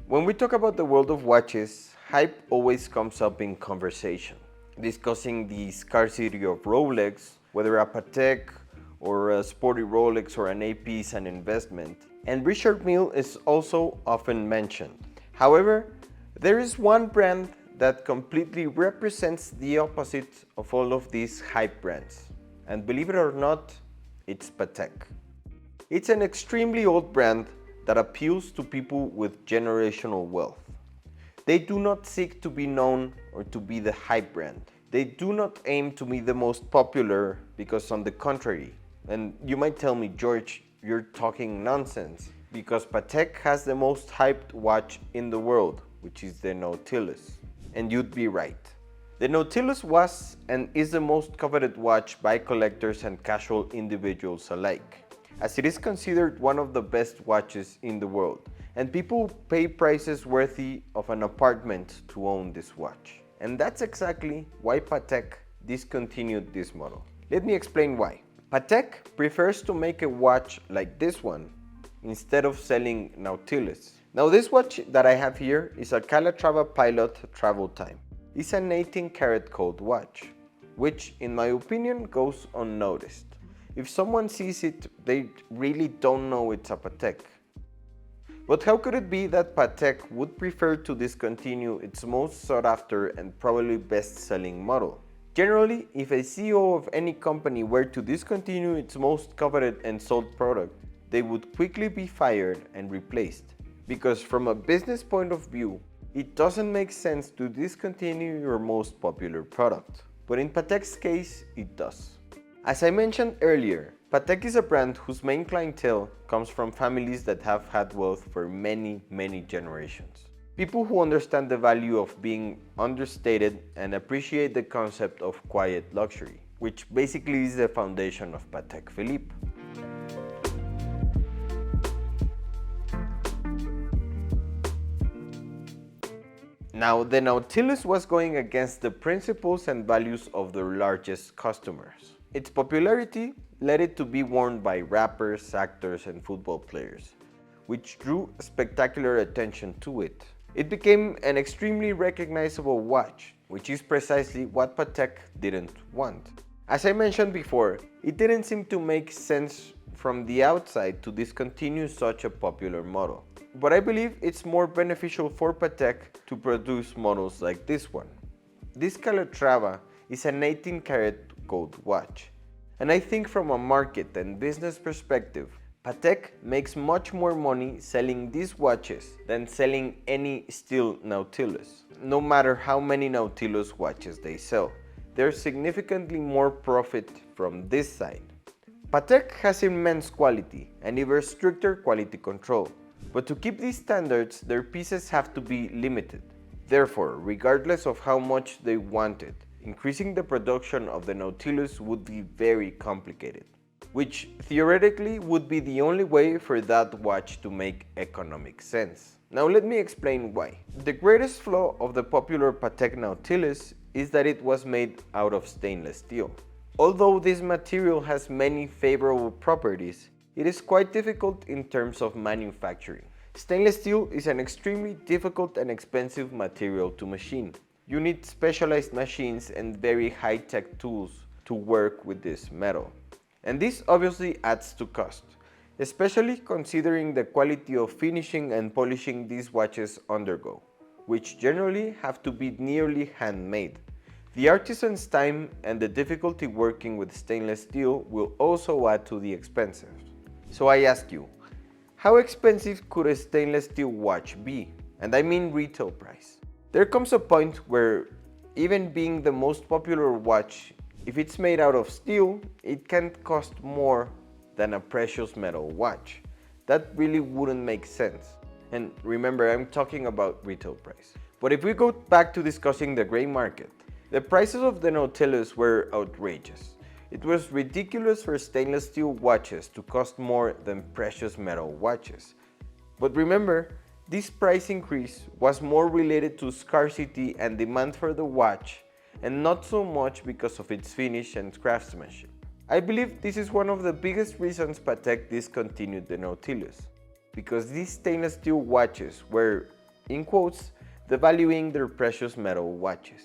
When we talk about the world of watches, hype always comes up in conversation, discussing the scarcity of Rolex, whether a Patek or a sporty Rolex or an AP is an investment, and Richard Mille is also often mentioned. However, there is one brand that completely represents the opposite of all of these hype brands, and believe it or not, it's Patek. It's an extremely old brand that appeals to people with generational wealth. They do not seek to be known or to be the hype brand. They do not aim to be the most popular because on the contrary, and you might tell me, George, you're talking nonsense, because Patek has the most hyped watch in the world, which is the Nautilus. And you'd be right. The Nautilus was and is the most coveted watch by collectors and casual individuals alike, as it is considered one of the best watches in the world, and people pay prices worthy of an apartment to own this watch. And that's exactly why Patek discontinued this model. Let me explain why. Patek prefers to make a watch like this one instead of selling Nautilus. Now this watch that I have here is a Calatrava Pilot Travel Time. It's an 18-karat gold watch, which in my opinion goes unnoticed. If someone sees it, they really don't know it's a Patek. But how could it be that Patek would prefer to discontinue its most sought after and probably best-selling model? Generally, if a CEO of any company were to discontinue its most coveted and sold product, they would quickly be fired and replaced. Because from a business point of view, it doesn't make sense to discontinue your most popular product. But in Patek's case, it does. As I mentioned earlier, Patek is a brand whose main clientele comes from families that have had wealth for many generations. People who understand the value of being understated and appreciate the concept of quiet luxury, which basically is the foundation of Patek Philippe. Now, the Nautilus was going against the principles and values of their largest customers. Its popularity led it to be worn by rappers, actors, and football players, which drew spectacular attention to it. It became an extremely recognizable watch, which is precisely what Patek didn't want. As I mentioned before, it didn't seem to make sense from the outside to discontinue such a popular model. But I believe it's more beneficial for Patek to produce models like this one. This Calatrava is an 18-karat gold watch. And I think from a market and business perspective, Patek makes much more money selling these watches than selling any steel Nautilus. No matter how many Nautilus watches they sell, there's significantly more profit from this side. Patek has immense quality and even stricter quality control, but to keep these standards, their pieces have to be limited. Therefore, regardless of how much they wanted, increasing the production of the Nautilus would be very complicated, which theoretically would be the only way for that watch to make economic sense. Now let me explain why. The greatest flaw of the popular Patek Nautilus is that it was made out of stainless steel. Although this material has many favorable properties, it is quite difficult in terms of manufacturing. Stainless steel is an extremely difficult and expensive material to machine. You need specialized machines and very high-tech tools to work with this metal. And this obviously adds to cost, especially considering the quality of finishing and polishing these watches undergo, which generally have to be nearly handmade. The artisan's time and the difficulty working with stainless steel will also add to the expenses. So I ask you, how expensive could a stainless steel watch be? And I mean retail price. There comes a point where even being the most popular watch, if it's made out of steel, it can't cost more than a precious metal watch. That really wouldn't make sense. And remember, I'm talking about retail price. But if we go back to discussing the gray market, the prices of the Nautilus were outrageous. It was ridiculous for stainless steel watches to cost more than precious metal watches. But remember, this price increase was more related to scarcity and demand for the watch, and not so much because of its finish and craftsmanship. I believe this is one of the biggest reasons Patek discontinued the Nautilus, because these stainless steel watches were in quotes, devaluing their precious metal watches.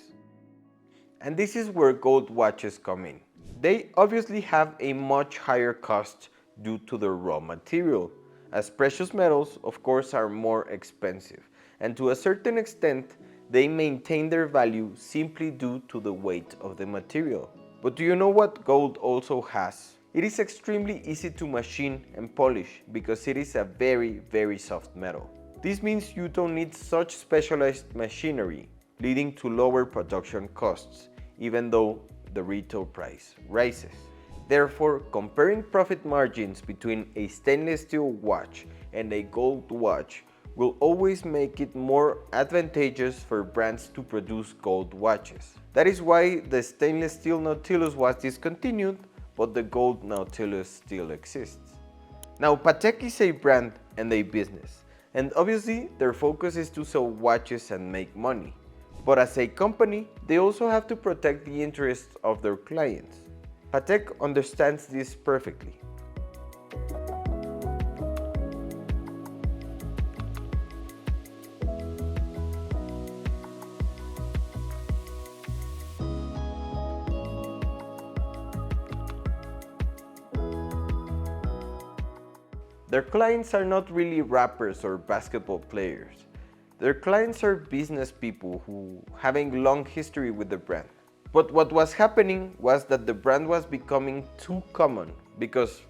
And this is where gold watches come in. They obviously have a much higher cost due to the raw material, as precious metals of course are more expensive, and to a certain extent they maintain their value simply due to the weight of the material. But do you know what gold also has? It is extremely easy to machine and polish because it is a very soft metal. This means you don't need such specialized machinery, leading to lower production costs, even though the retail price rises. Therefore, comparing profit margins between a stainless steel watch and a gold watch will always make it more advantageous for brands to produce gold watches. That is why the stainless steel Nautilus was discontinued, but the gold Nautilus still exists. Now, Patek is a brand and a business, and obviously their focus is to sell watches and make money. But as a company, they also have to protect the interests of their clients. Patek understands this perfectly. Their clients are not really rappers or basketball players. Their clients are business people who having long history with the brand. But what was happening was that the brand was becoming too common because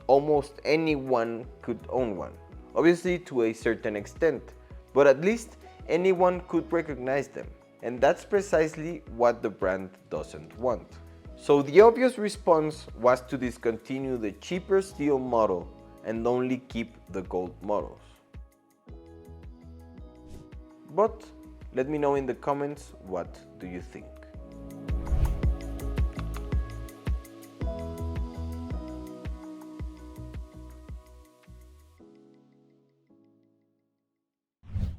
almost anyone could own one. Obviously to a certain extent, but at least anyone could recognize them. And that's precisely what the brand doesn't want. So the obvious response was to discontinue the cheaper steel model and only keep the gold models. But let me know in the comments, what do you think?